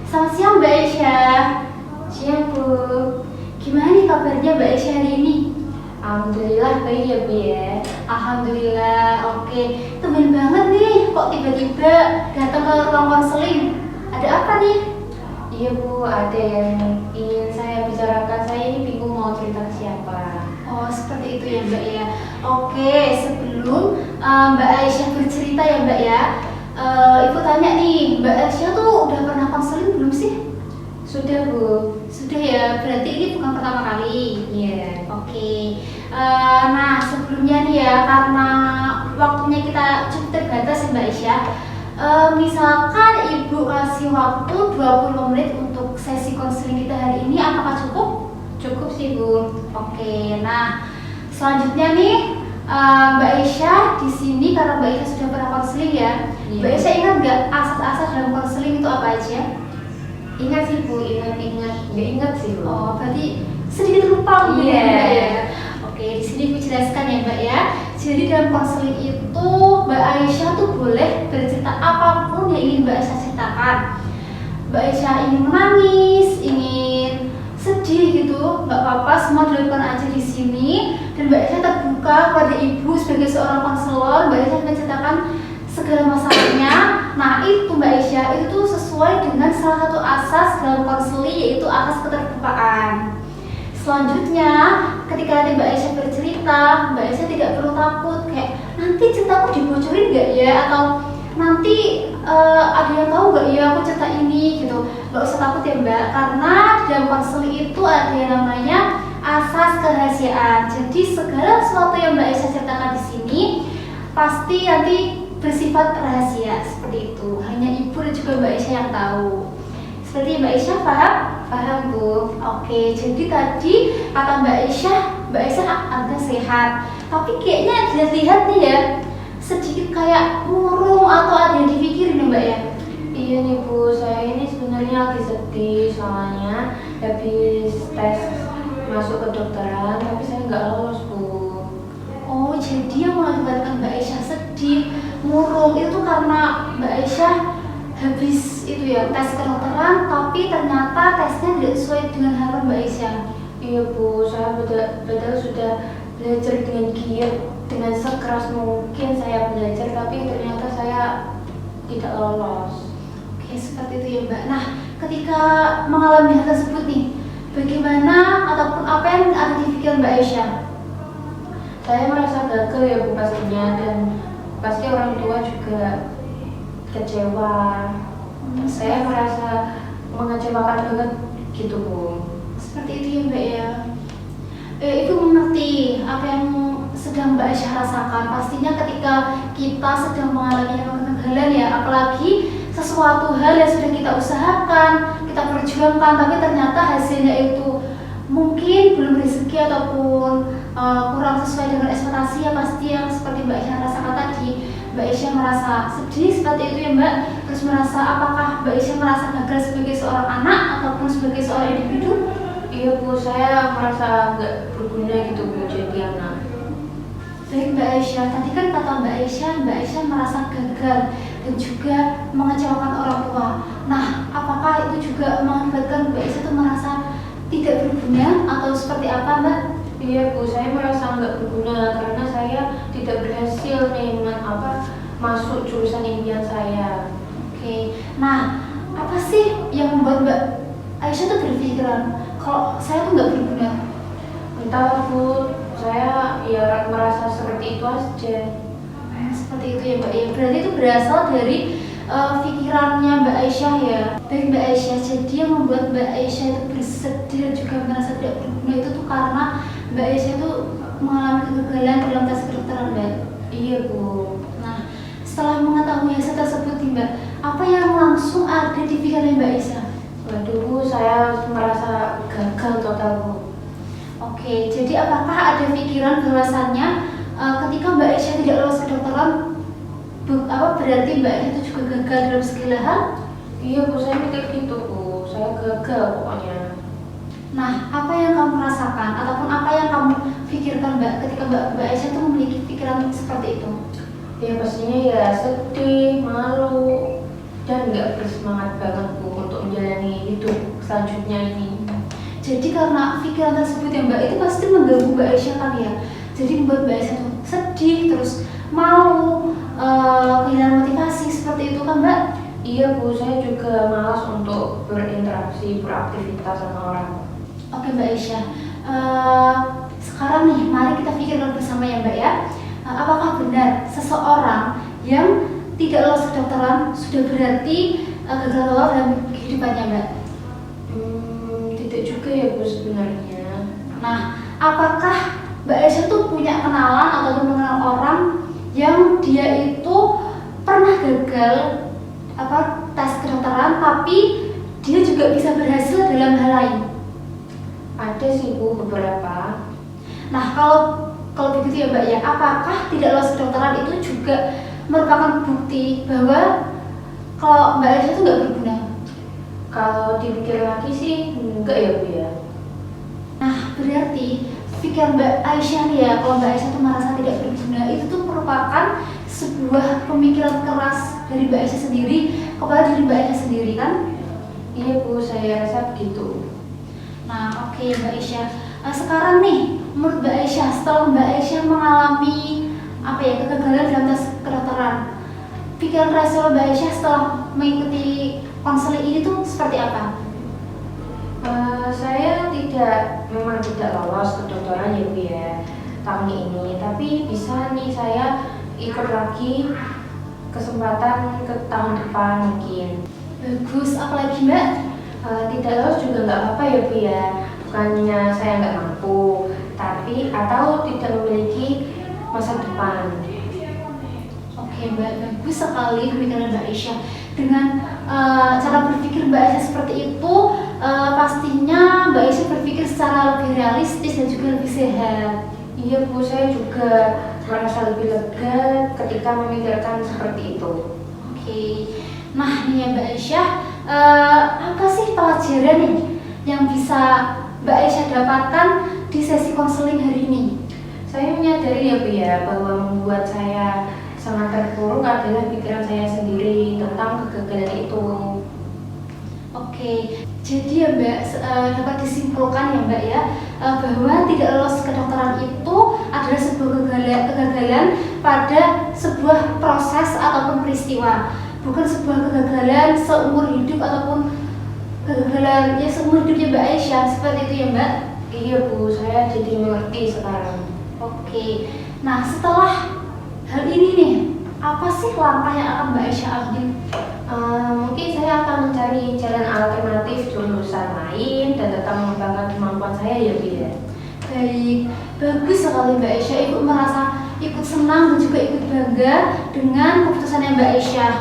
Selamat siang Mbak Aisyah. Siang Bu. Gimana nih kabarnya Mbak Aisyah hari ini? Alhamdulillah baik ya Bu ya. Alhamdulillah, oke. Temen banget nih, kok tiba-tiba datang ke ruang konseling? Ada apa nih? Iya Bu, ada yang ingin saya bicarakan. Saya ini bingung mau cerita ke siapa. Oh, seperti itu ya Mbak ya. Oke, sebelum Mbak Aisyah bercerita ya Mbak ya, Ibu tanya nih, Mbak Aisyah tuh udah pernah konseling belum sih? Sudah Bu. Sudah ya, berarti ini bukan pertama kali. Iya. Oke. Nah, sebelumnya nih ya, karena waktunya kita cukup terbatas ya Mbak Aisyah, misalkan Ibu kasih waktu 20 menit untuk sesi konseling kita hari ini, apakah cukup? Cukup sih Bu. Oke, nah selanjutnya nih Mbak Aisyah di sini karena Mbak Aisyah sudah pernah konseling ya. Iya. Mbak Aisyah ingat nggak asas-asas dalam konseling itu apa aja? Ingat sih Bu, ingat. Nggak ingat sih Bu. Oh, berarti sedikit lupa mungkin Iya. ya Mbak ya. Oke, di sini aku jelaskan ya Mbak ya. Jadi dalam konseling itu Mbak Aisyah tuh boleh bercerita apapun yang ingin Mbak Aisyah ceritakan. Mbak Aisyah ingin menangis, ingin sedih gitu, nggak apa-apa, semua dilakukan aja di sini. Dan Mbak Aisyah terbuka kepada Ibu sebagai seorang konselor. Mbak Aisyah menceritakan segala masalahnya. Nah itu Mbak Aisyah, itu tuh sesuai dengan salah satu asas dalam konseling, yaitu asas keterbukaan. Selanjutnya, ketika nanti Mbak Aisyah bercerita, Mbak Aisyah tidak perlu takut kayak nanti ceritaku dibocorin nggak ya, atau nanti ada yang tahu nggak ya aku cerita ini gitu. Nggak usah takut ya Mbak, karena di dalam konseling itu ada yang namanya asas kerahasiaan. Jadi segala sesuatu yang Mbak Aisyah ceritakan di sini pasti nanti bersifat rahasia seperti itu. Hanya Ibu dan juga Mbak Aisyah yang tahu. Seperti Mbak Aisyah paham? Paham Bu. Oke, jadi tadi kata Mbak Aisyah agak sehat. Tapi kayaknya dilihat-lihat nih ya, sedikit kayak murung atau ada yang dipikirin ya Mbak ya? Iya nih Bu, saya ini sebenarnya lagi sedih soalnya habis tes masuk ke dokteran, tapi saya nggak lolos Bu. Oh, jadi yang mengakibatkan Mbak Aisyah sedih, murung itu karena Mbak Aisyah habis itu ya tes kedokteran, tapi ternyata tesnya tidak sesuai dengan harapan Mbak Aisyah. Iya Bu, saya padahal sudah belajar dengan giat, dengan sekeras mungkin saya belajar, tapi ternyata saya tidak lolos. Oke, seperti itu ya Mbak. Nah, ketika mengalami hal tersebut nih, bagaimana ataupun apa yang ada di pikiran Mbak Aisyah? Saya merasa gagal ya Bu pastinya, dan pasti orang tua juga kecewa. Saya merasa mengecewakan banget gitu Bu. Seperti itu ya Mbak ya. Ibu mengerti apa yang sedang Mbak Aisyah rasakan. Pastinya ketika kita sedang mengalami kegagalan ya, apalagi sesuatu hal yang sudah kita usahakan, kita perjuangkan, tapi ternyata hasilnya itu mungkin belum rezeki ataupun kurang sesuai dengan ekspektasi, ya pasti yang seperti Mbak Aisyah rasakan tadi. Mbak Aisyah merasa sedih seperti itu ya Mbak. Terus merasa apakah Mbak Aisyah merasa gagal sebagai seorang anak ataupun sebagai seorang individu? Iya Bu, saya merasa nggak berguna gitu Bu jadi anak. Baik Mbak Aisyah, tadi kan kata Mbak Aisyah merasa gagal dan juga mengecewakan orang tua. Nah, apakah itu juga mengakibatkan Mbak Aisyah itu merasa tidak berguna atau seperti apa Mbak? Iya Bu, saya merasa nggak berguna karena saya tidak berhasil nih masuk jurusan impian saya. Oke, nah apa sih yang membuat Mbak Aisyah tuh berpikiran kalau saya tuh nggak berguna? Entah Bu, saya ya merasa seperti itu aja. Seperti itu ya Mbak ya. Berarti itu berasal dari pikirannya Mbak Aisyah ya. Baik Mbak Aisyah, jadi yang membuat Mbak Aisyah itu bersedih dan juga merasa tidak berguna itu tuh karena Mbak Aisyah itu mengalami kegagalan dalam tes kedokteran Mbak. Iya Bu. Nah, setelah mengetahui hasil tersebut nih Mbak, apa yang langsung ada di pikiran Mbak Aisyah? Waduh Bu, saya merasa gagal total Bu. Oke, jadi apakah ada pikiran bahwasannya ketika Mbak Aisyah tidak lolos kedokteran, berarti Mbak Aisyah itu juga gagal dalam segala hal? Iya Bu, saya mikir gitu Bu, saya gagal pokoknya. Nah, apa yang kamu rasakan ataupun apa yang kamu pikirkan Mbak ketika Mbak Aisyah itu memiliki pikiran seperti itu? Ya pastinya ya sedih, malu, dan nggak bersemangat banget Bu untuk menjalani hidup selanjutnya ini. Jadi karena pikiran tersebut ya Mbak, itu pasti mengganggu Mbak Aisyah kan ya. Jadi membuat Mbak Aisyah tuh sedih, terus malu, kehilangan motivasi seperti itu kan Mbak? Iya Bu, saya juga malas untuk berinteraksi, beraktivitas sama orang. Oke Mbak Aisyah, sekarang nih mari kita pikirkan bersama ya Mbak ya. Apakah benar seseorang yang tidak lolos kedokteran sudah berarti gagal total dalam kehidupannya Mbak? Tidak juga ya Bu sebenarnya. Nah, apakah Mbak Aisyah tuh punya kenalan atau mengenal orang yang dia itu pernah gagal tes kedokteran tapi dia juga bisa berhasil dalam hal lain? Ada sih Bu beberapa. Nah, kalau begitu ya Mbak ya, apakah tidak lolos kedokteran itu juga merupakan bukti bahwa kalau Mbak Aisyah itu nggak berguna? Kalau dipikir lagi sih enggak ya Bu ya. Nah, berarti pikiran Mbak Aisyah nih ya, kalau Mbak Aisyah itu merasa tidak berguna, itu tuh merupakan sebuah pemikiran keras dari Mbak Aisyah sendiri kepada diri Mbak Aisyah sendiri kan? Iya Bu, saya rasa begitu. Nah, oke Mbak Aisyah. Sekarang nih, menurut Mbak Aisyah, setelah Mbak Aisyah mengalami kegagalan dalam tes kedokteran, pikiran rasional Mbak Aisyah setelah mengikuti konseling ini tuh seperti apa? Saya memang tidak lolos kedokteran ya Bu ya tahun ini, tapi bisa nih saya ikut lagi kesempatan ke tahun depan mungkin. Bagus, apalagi Mbak? Tidak lolos juga nggak apa-apa ya Bu ya, bukannya saya nggak mampu, tapi atau tidak memiliki masa depan. Oke Mbak, bagus sekali pemikiran Mbak Aisyah. Dengan cara berpikir Mbak Aisyah seperti itu, pastinya Mbak Aisyah berpikir secara lebih realistis dan juga lebih sehat. Iya Bu, saya juga merasa lebih lega ketika memikirkan seperti itu. Oke, nah nih ya Mbak Aisyah, apa sih pelajaran nih yang bisa Mbak Aisyah dapatkan di sesi konseling hari ini? Saya menyadari ya Bu ya, bahwa membuat saya sangat terpuruk adalah pikiran saya sendiri tentang kegagalan itu. Oke, jadi ya Mbak, dapat disimpulkan ya Mbak ya, bahwa tidak lolos kedokteran itu adalah sebuah kegagalan pada sebuah proses ataupun peristiwa, bukan sebuah kegagalan seumur hidup ataupun kegagalan ya seumur hidupnya Mbak Aisyah, seperti itu ya Mbak? Iya Bu, saya jadi mengerti sekarang. Oke, nah setelah hal ini nih, apa sih langkah yang akan Mbak Aisyah ambil? Mungkin saya akan mencari jalan alternatif jurusan lain dan tetap mengembangkan kemampuan saya ya Bu ya. Baik, bagus sekali Mbak Aisyah. Ibu merasa ikut senang dan juga ikut bangga dengan keputusannya Mbak Aisyah.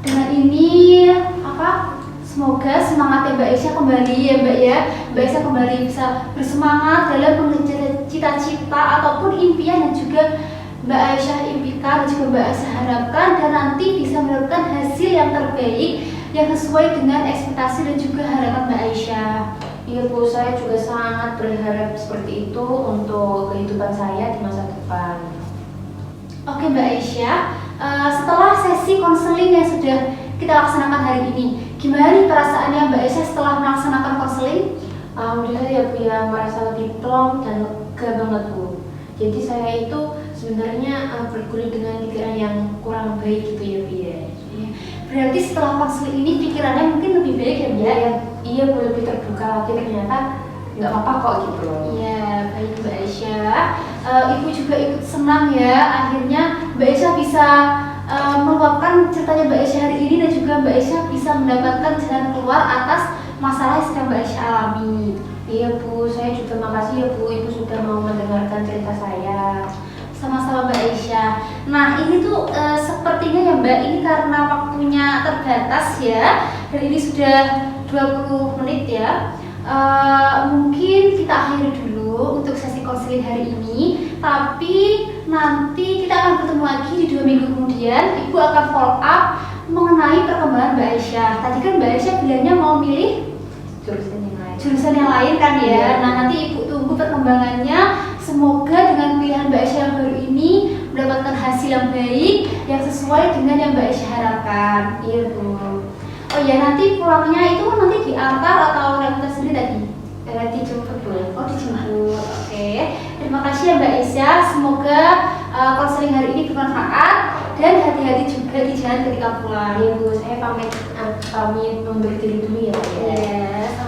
Dengan ini semoga semangatnya Mbak Aisyah kembali ya Mbak ya. Mbak Aisyah kembali bisa bersemangat dalam mengejar cita-cita ataupun impian yang juga Mbak Aisyah impikan dan juga Mbak Aisyah harapkan, dan nanti bisa mendapatkan hasil yang terbaik yang sesuai dengan ekspektasi dan juga harapan Mbak Aisyah. Iya Bu, saya juga sangat berharap seperti itu untuk kehidupan saya di masa depan. Oke Mbak Aisyah, setelah sesi konseling yang sudah kita laksanakan hari ini, gimana nih perasaannya Mbak Aisyah setelah melaksanakan konseling? Alhamdulillah ya Bu ya, merasa lebih plong dan lega banget Bu. Jadi saya itu sebenarnya bergulir dengan pikiran yang kurang baik gitu ya Bu ya. Berarti setelah konseling ini pikirannya mungkin lebih baik ya Mbak ya? Iya Bu, lebih terbuka lagi, ternyata nggak apa-apa kok gitu loh. Iya, baik Mbak Aisyah. Ibu juga ikut senang ya, akhirnya Mbak Aisyah bisa meluapkan ceritanya Mbak Aisyah hari ini dan juga Mbak Aisyah bisa mendapatkan jalan keluar atas masalah yang sedang Mbak Aisyah alami. Iya Bu, saya juga makasih ya Bu, Ibu sudah mau mendengarkan cerita saya. Sama-sama Mbak Aisyah. Nah ini tuh sepertinya ya Mbak, ini karena waktunya terbatas ya, dan ini sudah 20 menit ya. Mungkin kita akhiri dulu untuk sesi konseling hari ini, tapi nanti kita akan ketemu lagi di 2 minggu kemudian. Ibu akan follow up mengenai perkembangan Mbak Aisyah. Tadi kan Mbak Aisyah bilangnya mau milih jurusan yang lain kan ya. Iya. Nah nanti Ibu tunggu perkembangannya. Semoga dengan pilihan Mbak Aisyah yang baru ini mendapatkan hasil yang baik yang sesuai dengan yang Mbak Aisyah harapkan. Iya Bu. Oh ya, nanti pulangnya itu nanti diantar atau naik sendiri tadi? Dijemput Bu. Oh, dijemput. Oke. Terima kasih ya Mbak Isya. Semoga konseling hari ini bermanfaat dan hati-hati juga di jalan ketika pulang. Iya Bu, saya pamit undur diri dulu ya Bu. Yes.